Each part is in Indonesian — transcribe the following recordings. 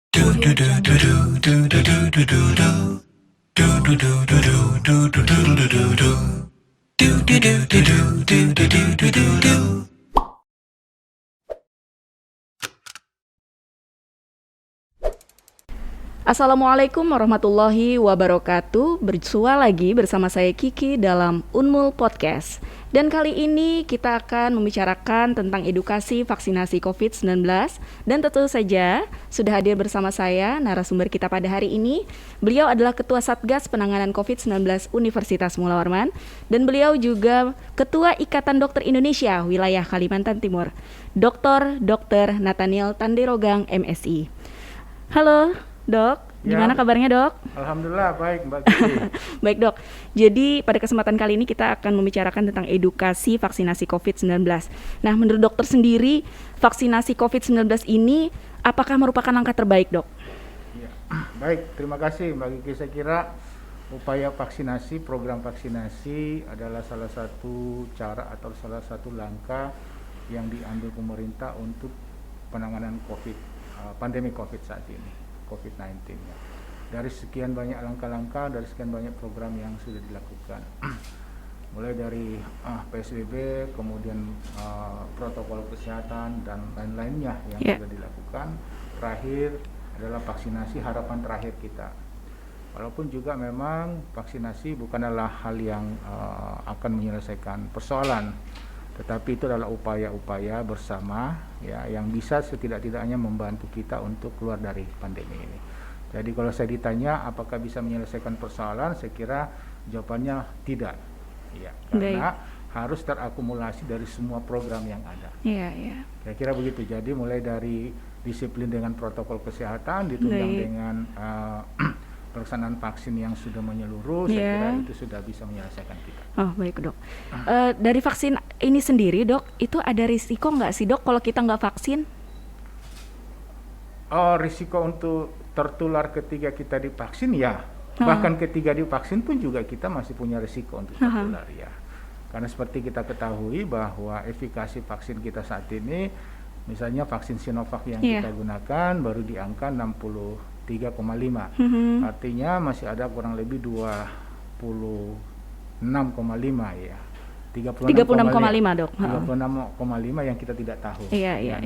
Assalamualaikum warahmatullahi wabarakatuh. Bersua lagi bersama saya Kiki dalam Unmul Podcast. Dan kali ini kita akan membicarakan tentang edukasi vaksinasi COVID-19. Dan tentu saja sudah hadir bersama saya narasumber kita pada hari ini. Beliau adalah Ketua Satgas Penanganan COVID-19 Universitas Mula Warman. Dan beliau juga Ketua Ikatan Dokter Indonesia Wilayah Kalimantan Timur, Dr. Nathaniel Tanderogang MSI. Halo Dok, gimana kabarnya Dok? Alhamdulillah baik Mbak Kiki. Baik Dok, jadi pada kesempatan kali ini kita akan membicarakan tentang edukasi vaksinasi COVID-19. Nah, menurut dokter sendiri, vaksinasi COVID-19 ini apakah merupakan langkah terbaik Dok? Ya, baik, terima kasih Mbak Kiki. Saya kira upaya vaksinasi, program vaksinasi adalah salah satu cara atau salah satu langkah yang diambil pemerintah untuk penanganan pandemi COVID saat ini. COVID-19 ya. Dari sekian banyak langkah-langkah, dari sekian banyak program yang sudah dilakukan, mulai dari PSBB, kemudian protokol kesehatan dan lain-lainnya yang sudah dilakukan. Terakhir adalah vaksinasi, harapan terakhir kita. Walaupun juga memang vaksinasi bukanlah hal yang akan menyelesaikan persoalan, tetapi itu adalah upaya-upaya bersama ya yang bisa setidak-tidaknya membantu kita untuk keluar dari pandemi ini. Jadi kalau saya ditanya apakah bisa menyelesaikan persoalan, saya kira jawabannya tidak. Ya, karena harus terakumulasi dari semua program yang ada. Iya. Kira-kira begitu. Jadi mulai dari disiplin dengan protokol kesehatan ditunjang dengan pelaksanaan vaksin yang sudah menyeluruh, saya kira itu sudah bisa menyelesaikan kita. Oh baik Dok. Dari vaksin ini sendiri Dok, itu ada risiko nggak sih Dok kalau kita nggak vaksin? Risiko untuk tertular ketika kita divaksin ya. Bahkan ketika divaksin pun juga kita masih punya risiko untuk tertular ya. Karena seperti kita ketahui bahwa efikasi vaksin kita saat ini, misalnya vaksin Sinovac yang kita gunakan baru di angka 63,5. Artinya masih ada kurang lebih 26,5 ya. 36,5 Dok. 36,5 yang kita tidak tahu. Iya.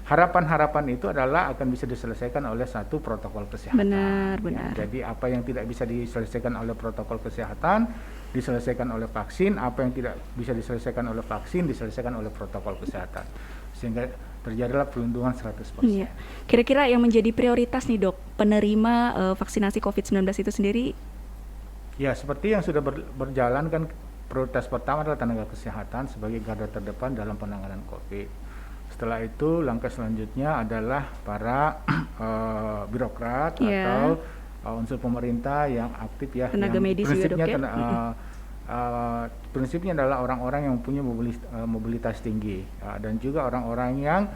Harapan-harapan itu adalah akan bisa diselesaikan oleh satu protokol kesehatan. Benar. Ya, jadi apa yang tidak bisa diselesaikan oleh protokol kesehatan diselesaikan oleh vaksin, apa yang tidak bisa diselesaikan oleh vaksin diselesaikan oleh protokol kesehatan. Sehingga terjadilah perlindungan 100%. Iya. Kira-kira yang menjadi prioritas nih Dok, penerima vaksinasi COVID-19 itu sendiri? Ya, seperti yang sudah berjalan kan, prioritas pertama adalah tenaga kesehatan sebagai garda terdepan dalam penanganan COVID. Setelah itu langkah selanjutnya adalah para birokrat atau unsur pemerintah yang aktif ya. Tenaga medis juga Dok ya? Prinsipnya adalah orang-orang yang mempunyai mobilitas tinggi dan juga orang-orang yang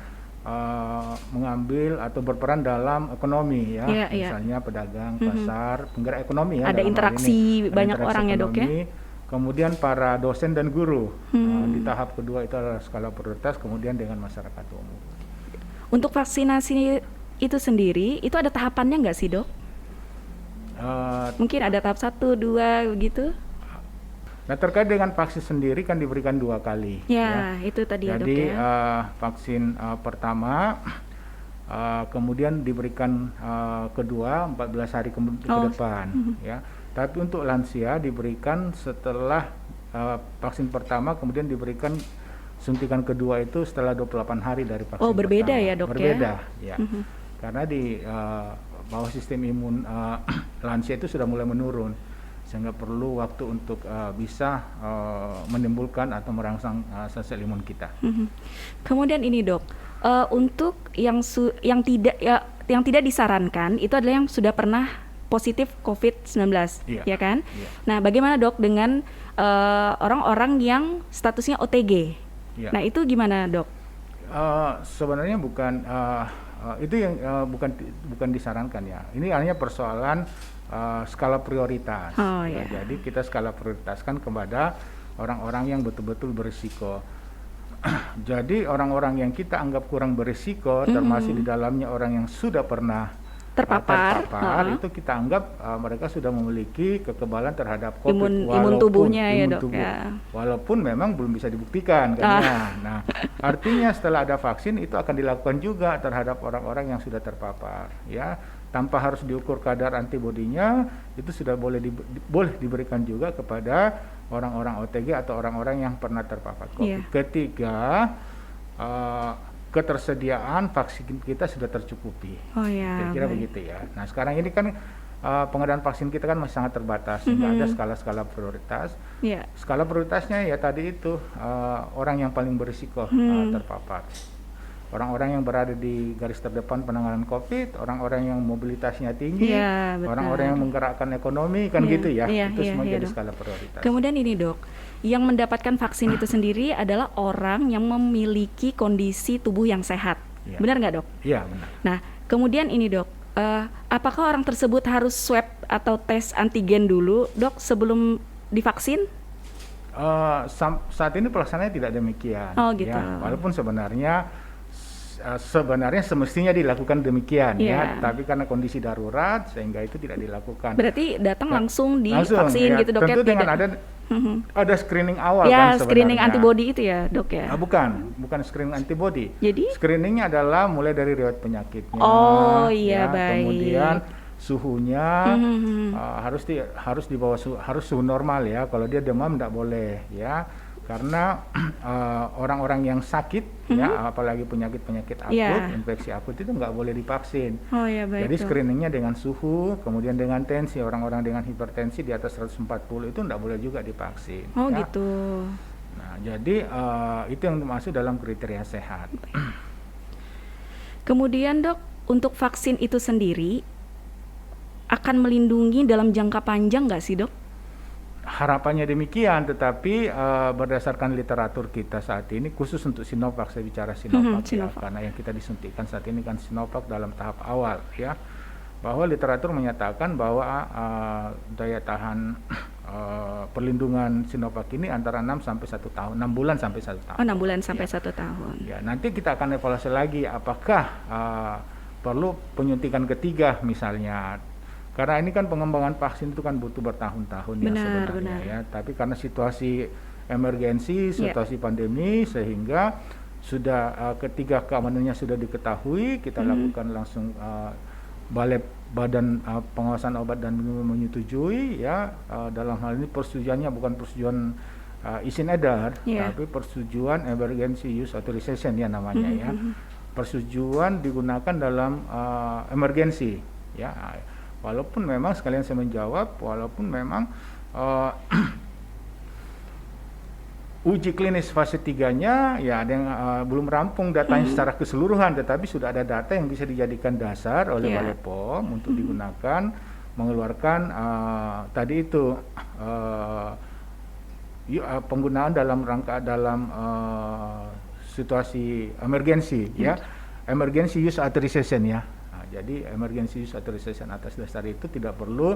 mengambil atau berperan dalam ekonomi ya, misalnya pedagang, pasar, penggerak ekonomi ya. Ada interaksi banyak orang ya Dok ya. Kemudian para dosen dan guru di tahap kedua itu adalah skala prioritas, kemudian dengan masyarakat umum. Untuk vaksinasi itu sendiri, itu ada tahapannya nggak sih Dok? Mungkin ada tahap 1, 2 begitu? Nah, terkait dengan vaksin sendiri kan diberikan 2 kali. Ya, itu tadi jadi, ya Dok ya. Vaksin pertama, kemudian diberikan kedua 14 hari ke depan. Ya. Tapi untuk lansia diberikan setelah vaksin pertama, kemudian diberikan suntikan kedua itu setelah 28 hari dari vaksin pertama. Berbeda ya Dok berbeda, ya. Karena di bawah sistem imun lansia itu sudah mulai menurun, sehingga perlu waktu untuk bisa menimbulkan atau merangsang sel imun kita. Kemudian ini Dok, untuk yang tidak disarankan itu adalah yang sudah pernah positif COVID-19, ya kan? Iya. Nah, bagaimana Dok dengan orang-orang yang statusnya OTG? Iya. Nah, itu gimana Dok? Sebenarnya bukan itu yang bukan disarankan ya. Ini hanya persoalan skala prioritas. Jadi kita skala prioritaskan kepada orang-orang yang betul-betul berisiko. Jadi orang-orang yang kita anggap kurang berisiko, termasuk di dalamnya orang yang sudah pernah terpapar, itu kita anggap mereka sudah memiliki kekebalan terhadap COVID, imun tubuhnya ya, imun Dok, tubuh. ya. Walaupun memang belum bisa dibuktikan kan ya. Nah, artinya setelah ada vaksin itu akan dilakukan juga terhadap orang-orang yang sudah terpapar ya. Tanpa harus diukur kadar antibodinya, itu sudah boleh diberikan juga kepada orang-orang OTG atau orang-orang yang pernah terpapar COVID. Ketiga, ketersediaan vaksin kita sudah tercukupi. Kira-kira begitu ya. Nah, sekarang ini kan pengadaan vaksin kita kan masih sangat terbatas, sehingga ada skala-skala prioritas. Skala prioritasnya ya tadi itu orang yang paling berisiko terpapar. Orang-orang yang berada di garis terdepan penanganan COVID, orang-orang yang mobilitasnya tinggi, orang-orang yang menggerakkan ekonomi, kan gitu ya. Itu semua jadi skala prioritas. Kemudian ini, Dok, yang mendapatkan vaksin itu sendiri adalah orang yang memiliki kondisi tubuh yang sehat. Benar nggak, Dok? Iya, benar. Nah, kemudian ini, Dok, apakah orang tersebut harus swab atau tes antigen dulu, Dok, sebelum divaksin? Saat ini pelaksanaannya tidak demikian. Oh, gitu. Ya, walaupun sebenarnya semestinya dilakukan demikian ya, tapi karena kondisi darurat sehingga itu tidak dilakukan. Berarti datang langsung divaksin gitu, Dok? Tentu dengan ada screening awal kan sebenarnya. Screening antibody itu ya, Dok ya? Bukan screening antibody. Jadi? Screeningnya adalah mulai dari riwayat penyakitnya. Oh iya, baik. Kemudian suhunya harus di bawah harus suhu normal ya. Kalau dia demam tidak boleh ya. Karena orang-orang yang sakit ya, apalagi penyakit akut, infeksi akut itu nggak boleh divaksin. Jadi screeningnya dengan suhu, kemudian dengan tensi. Orang-orang dengan hipertensi di atas 140 itu nggak boleh juga divaksin. Gitu. Nah, jadi itu yang masuk dalam kriteria sehat. Kemudian, Dok, untuk vaksin itu sendiri akan melindungi dalam jangka panjang nggak sih, Dok? Harapannya demikian, tetapi berdasarkan literatur kita saat ini, khusus untuk Sinovac, saya bicara Sinovac, karena yang kita disuntikkan saat ini kan Sinovac dalam tahap awal ya, bahwa literatur menyatakan bahwa daya tahan perlindungan Sinovac ini antara 6 sampai 1 tahun, 6 bulan sampai 1 tahun. 6 bulan sampai 1 tahun. Ya, nanti kita akan evaluasi lagi apakah perlu penyuntikan ketiga misalnya. Karena ini kan pengembangan vaksin itu kan butuh bertahun-tahun ya sebenarnya ya. Tapi karena situasi emergensi, situasi pandemi, sehingga sudah ketiga keamanannya sudah diketahui, kita lakukan langsung Badan Pengawasan Obat dan Minum menyetujui ya. Dalam hal ini persetujuannya bukan persetujuan izin edar, tapi persetujuan emergency use authorization ya namanya ya. Persetujuan digunakan dalam emergensi ya. Walaupun memang sekalian saya menjawab, walaupun memang uji klinis fase 3-nya ya ada yang belum rampung datanya secara keseluruhan, tetapi sudah ada data yang bisa dijadikan dasar oleh Balai POM untuk digunakan mengeluarkan tadi itu penggunaan dalam rangka situasi emergensi ya, emergency use authorization ya. Jadi emergency use authorization atas dasar itu tidak perlu,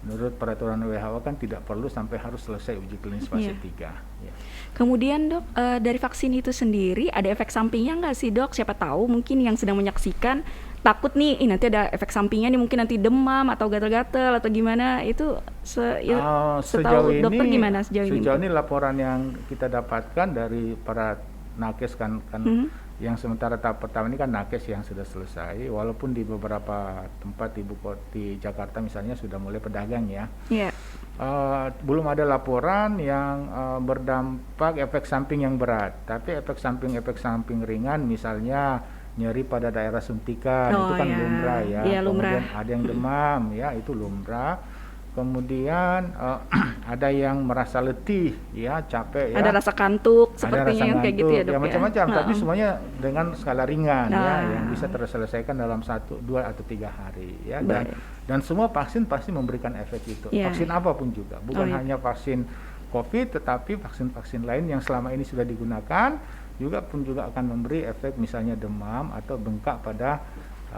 menurut peraturan WHO kan tidak perlu sampai harus selesai uji klinis fase 3. Ya. Kemudian, Dok, dari vaksin itu sendiri ada efek sampingnya nggak sih, Dok? Siapa tahu mungkin yang sedang menyaksikan takut nih, nanti ada efek sampingnya nih, mungkin nanti demam atau gatal-gatal atau gimana, itu setahu dokter gimana sejauh ini? Sejauh ini laporan yang kita dapatkan dari para nakes kan yang sementara tahap pertama ini kan nakes yang sudah selesai, walaupun di beberapa tempat di Jakarta misalnya sudah mulai pedagang ya. Belum ada laporan yang berdampak efek samping yang berat, tapi efek samping ringan misalnya nyeri pada daerah suntikan itu kan lumrah ya. Kemudian ada yang demam ya, itu lumrah. Kemudian ada yang merasa letih ya, capek ya. Ada rasa kantuk sepertinya yang kayak gitu ya, Dok ya. Macam-macam, tapi semuanya dengan skala ringan ya, yang bisa terselesaikan dalam 1, 2 atau 3 hari ya. Dan semua vaksin pasti memberikan efek itu. Vaksin apapun juga, bukan hanya vaksin COVID, tetapi vaksin-vaksin lain yang selama ini sudah digunakan juga akan memberi efek misalnya demam atau bengkak pada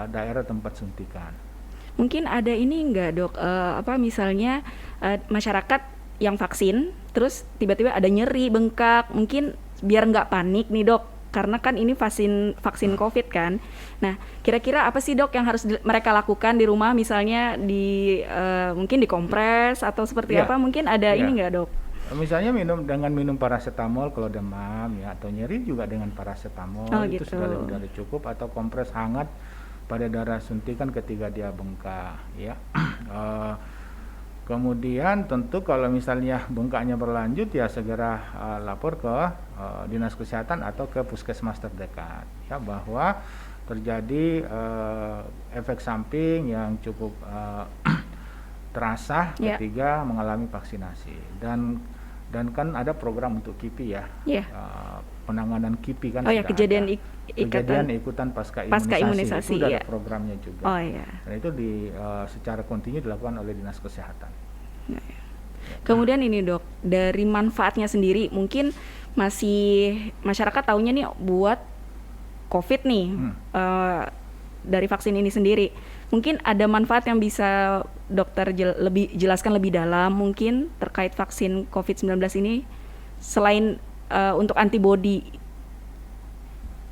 daerah tempat suntikan. Mungkin ada ini enggak, Dok, misalnya masyarakat yang vaksin terus tiba-tiba ada nyeri, bengkak, mungkin biar nggak panik nih, Dok, karena kan ini vaksin COVID kan. Nah, kira-kira apa sih dok yang harus mereka lakukan di rumah, misalnya mungkin dikompres atau seperti apa? Mungkin ada ini nggak dok? Misalnya minum paracetamol kalau demam ya, atau nyeri juga dengan paracetamol itu gitu. sudah lebih dari cukup, atau kompres hangat pada daerah suntikan ketika dia bengkak ya. Kemudian tentu kalau misalnya bengkaknya berlanjut ya segera lapor ke dinas kesehatan atau ke puskesmas terdekat ya, bahwa terjadi efek samping yang cukup terasa ketika mengalami vaksinasi, dan kan ada program untuk KIPI ya, penanganan KIPI kan sudah kejadian ikutan pasca imunisasi itu ada programnya juga. Dan itu secara kontinu dilakukan oleh dinas kesehatan. Kemudian ini dok, dari manfaatnya sendiri mungkin masih masyarakat taunya nih buat COVID nih, dari vaksin ini sendiri. Mungkin ada manfaat yang bisa dokter jelaskan lebih dalam mungkin terkait vaksin COVID-19 ini, selain untuk antibodi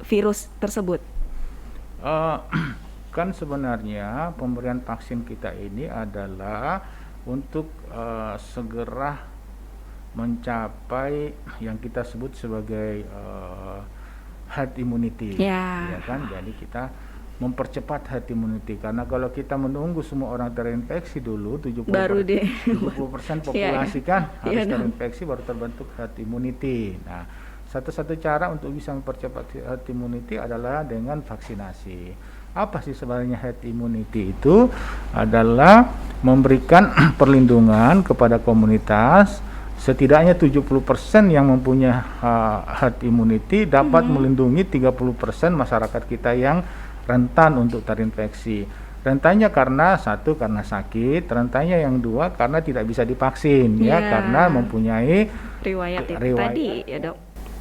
virus tersebut. Kan sebenarnya pemberian vaksin kita ini adalah untuk segera mencapai yang kita sebut sebagai herd immunity, ya kan? Jadi kita mempercepat herd immunity, karena kalau kita menunggu semua orang terinfeksi dulu 70% populasi kan harus terinfeksi baru terbentuk herd immunity. Nah, satu-satu cara untuk bisa mempercepat herd immunity adalah dengan vaksinasi. Apa sih sebenarnya herd immunity? Itu adalah memberikan perlindungan kepada komunitas. Setidaknya 70% yang mempunyai herd immunity dapat melindungi 30% masyarakat kita yang rentan untuk terinfeksi. Rentannya karena satu, karena sakit. Rentannya yang dua, karena tidak bisa divaksin ya, karena mempunyai riwayat tadi ya dok,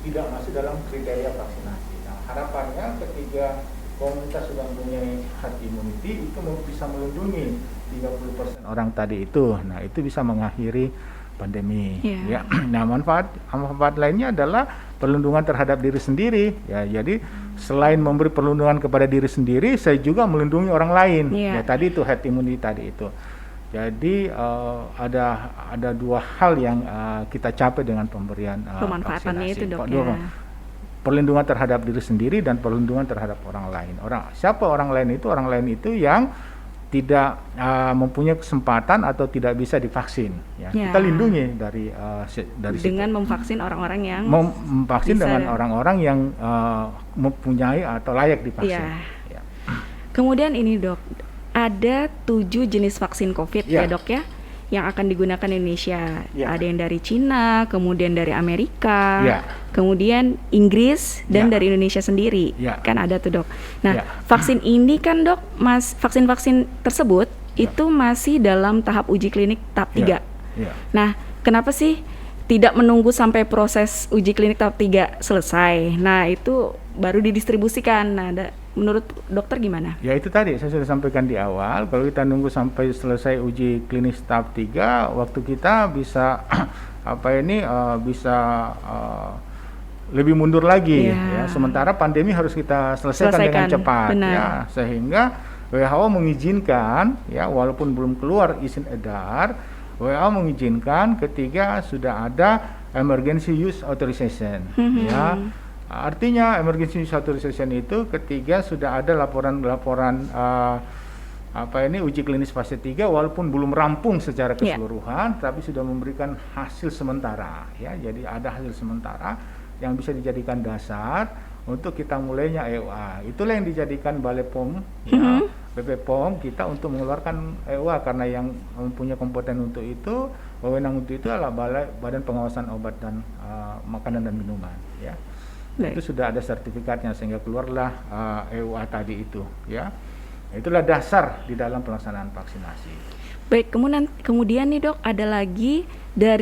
tidak masuk dalam kriteria vaksinasi. Nah, harapannya ketika komunitas sudah mempunyai herd immunity itu bisa melindungi 30% orang tadi itu. Nah, itu bisa mengakhiri pandemi ya. Nah, manfaat lainnya adalah perlindungan terhadap diri sendiri ya. Jadi selain memberi perlindungan kepada diri sendiri, saya juga melindungi orang lain ya, tadi itu herd immunity tadi itu. Jadi ada dua hal yang kita capai dengan pemberian pemanfaatannya vaksinasi itu dok ya. Perlindungan terhadap diri sendiri dan perlindungan terhadap orang lain. Siapa orang lain itu? Orang lain itu yang tidak mempunyai kesempatan atau tidak bisa divaksin ya. Kita lindungi dari dengan memvaksin orang-orang yang memvaksin dengan orang-orang yang mempunyai atau layak divaksin. Ya. Kemudian ini dok, ada 7 jenis vaksin COVID ya dok ya, yang akan digunakan di Indonesia. Ada yang dari Cina, kemudian dari Amerika, kemudian Inggris, dan dari Indonesia sendiri. Kan ada tuh dok. Nah, vaksin ini kan dok, vaksin-vaksin tersebut itu masih dalam tahap uji klinik tahap 3. Nah, kenapa sih tidak menunggu sampai proses uji klinik tahap 3 selesai? Nah, itu baru didistribusikan. Nah, menurut dokter gimana? Ya itu tadi saya sudah sampaikan di awal, kalau kita nunggu sampai selesai uji klinis tahap 3, waktu kita bisa bisa lebih mundur lagi ya. Sementara pandemi harus kita selesaikan dengan cepat ya, sehingga WHO mengizinkan ya, walaupun belum keluar izin edar, WHO mengizinkan ketika sudah ada emergency use authorization ya. Artinya emergency use authorization itu ketika sudah ada laporan uji klinis fase 3 walaupun belum rampung secara keseluruhan, tapi sudah memberikan hasil sementara ya. Jadi ada hasil sementara yang bisa dijadikan dasar untuk kita mulainya EUA. Itulah yang dijadikan Balai POM ya, BP POM kita untuk mengeluarkan EUA, karena yang mempunyai kompeten untuk itu, wewenang untuk itu adalah Badan Pengawasan Obat dan Makanan dan Minuman ya. Itu sudah ada sertifikatnya sehingga keluarlah EUA tadi itu ya. Itulah dasar di dalam pelaksanaan vaksinasi. Baik, kemudian nih dok, ada lagi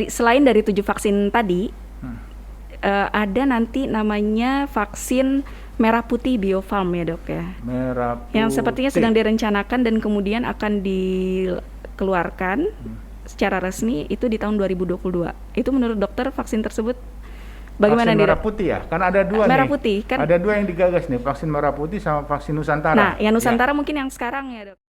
selain dari 7 vaksin tadi, ada nanti namanya vaksin merah putih Bio Farm ya dok ya. Merah putih. Yang sepertinya sedang direncanakan dan kemudian akan dikeluarkan secara resmi itu di tahun 2022. Itu menurut dokter vaksin tersebut Bagaimana vaksin nih, merah Dok? putih ya? Kan ada dua Merah nih. putih kan. Ada dua yang digagas nih, vaksin merah putih sama vaksin Nusantara. Nah, yang Ya. Nusantara mungkin yang sekarang ya, Dok.